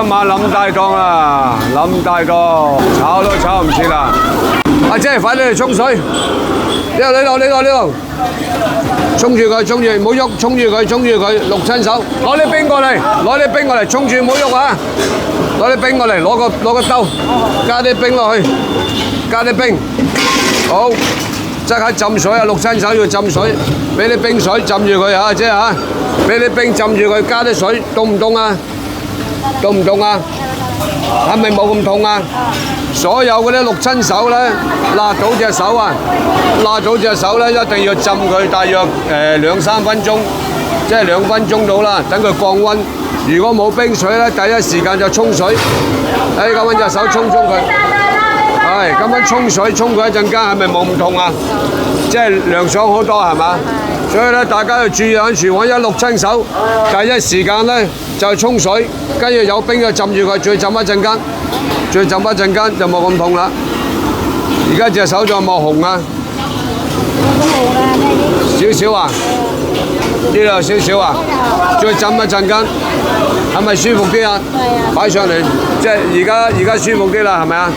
今晚冧大檔啦，冧大檔，炒都炒唔切啦！阿姐，快啲嚟沖水！呢度，沖住佢，唔好喐，沖住佢，淥親手，攞啲冰過嚟，沖住唔好喐啊！攞啲冰過嚟，攞個兜，加啲冰落去，好，即刻浸水啊！淥親手要浸水，俾啲冰水浸住佢啊，姐啊！俾啲冰浸住佢，加啲水，凍唔凍啊？凍唔凍啊？係咪冇咁痛啊？所有嗰啲淥親手咧，辣到隻手咧，一定要浸佢大約2-3分鐘，即係2分鐘到啦，等佢降溫。如果冇冰水咧，第一時間就沖水。咁揾隻手沖佢。係咁樣沖水沖佢一陣間，係咪冇咁痛啊？即係涼爽好多係嘛？所以咧，大家要注意喺廚房一淥親手，第一時間咧就沖水，跟住有冰就浸住佢，再浸一陣間就冇咁痛啦。而家隻手仲有冇紅啊？少少啊？呢度少少啊？再浸一陣間，係咪舒服啲啊？擺上嚟，即係而家舒服啲啦，係咪啊？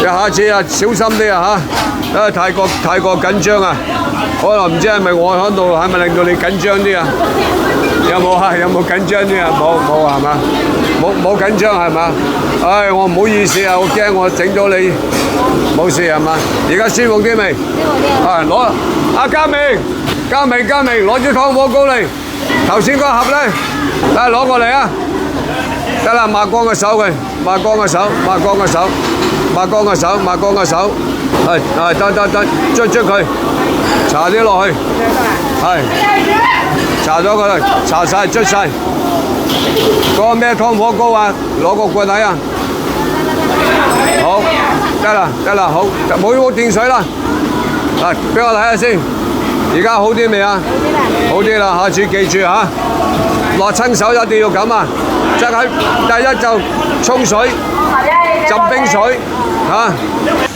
下次啊，小心啲啊嚇！因為太過緊張啊，可能唔知係咪我喺度，係咪令到你緊張啲啊？有冇啊？有冇緊張啲啊？冇係嘛？冇緊張係嘛？唉，我唔好意思啊，我驚我整到你冇事係嘛？而家舒服啲未？攞阿嘉明，攞支湯火膏嚟，頭先嗰盒咧，攞過嚟啊！得啦，抹乾個手，係捽佢，搽啲落去，係搽咗佢，搽晒捽晒。嗰個咩湯火膏啊？攞個罐睇啊！好，得啦，好，冇電水啦。俾我睇下先，而家好啲未啊？好啲啦，下次記住嚇，落親手一定要咁啊！即係第一就沖水，浸冰水嚇。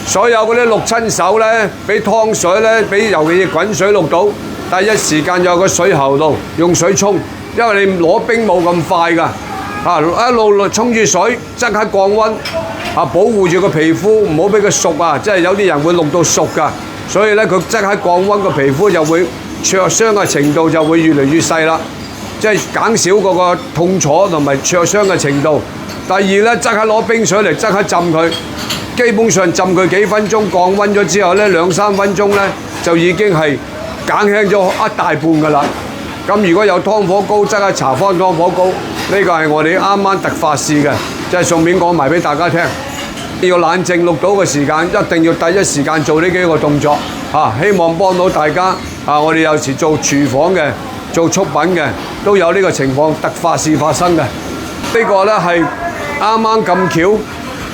所有嗰啲淥親手咧，俾湯水咧，俾尤其是滾水淥到，第一時間有個水喉度用水沖，因為你攞冰冇咁快㗎，一路沖住水，即刻降溫，保護住個皮膚，唔好俾佢熟啊！即係有啲人會淥到熟㗎，所以咧佢即刻降溫，個皮膚就會灼傷嘅程度就會越嚟越細啦，即係減少嗰個痛楚同埋灼傷嘅程度。第二咧，即刻攞冰水嚟即刻浸佢。基本上浸佢幾分鐘，降溫咗之後咧，2-3分鐘咧就已經係減輕咗一大半㗎啦。咁如果有湯火膏，即刻搽翻湯火膏。呢個係我哋啱啱突發試嘅，即係順便講埋俾大家聽。要冷靜淥到嘅時間，一定要第一時間做呢幾個動作嚇，希望幫到大家。我哋有時做廚房嘅、做速品嘅，都有呢個情況突發事發生嘅。呢個咧係啱啱咁巧。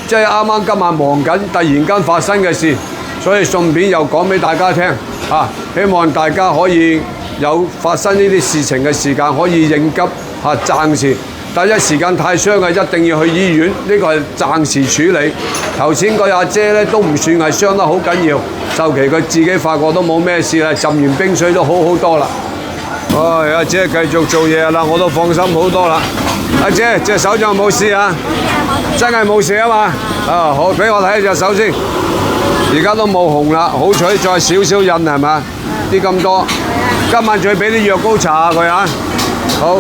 即係啱啱今晚忙緊，突然間發生嘅事，所以順便又講俾大家聽嚇，希望大家可以有發生呢啲事情嘅時間可以應急嚇，暫時第一時間太傷嘅一定要去醫院，呢個係暫時處理。頭先個阿姐咧都唔算係傷得好緊要，就其佢自己發覺都冇咩事啦，浸完冰水都好好多啦。阿姐繼續做嘢啦，我都放心好多啦。阿姐隻手仲有冇事啊？真係冇事啊嘛！好，俾我睇隻手先。而家都冇紅啦，好彩再少少印係嘛？啲咁多，今晚再俾啲藥膏搽下佢啊！好。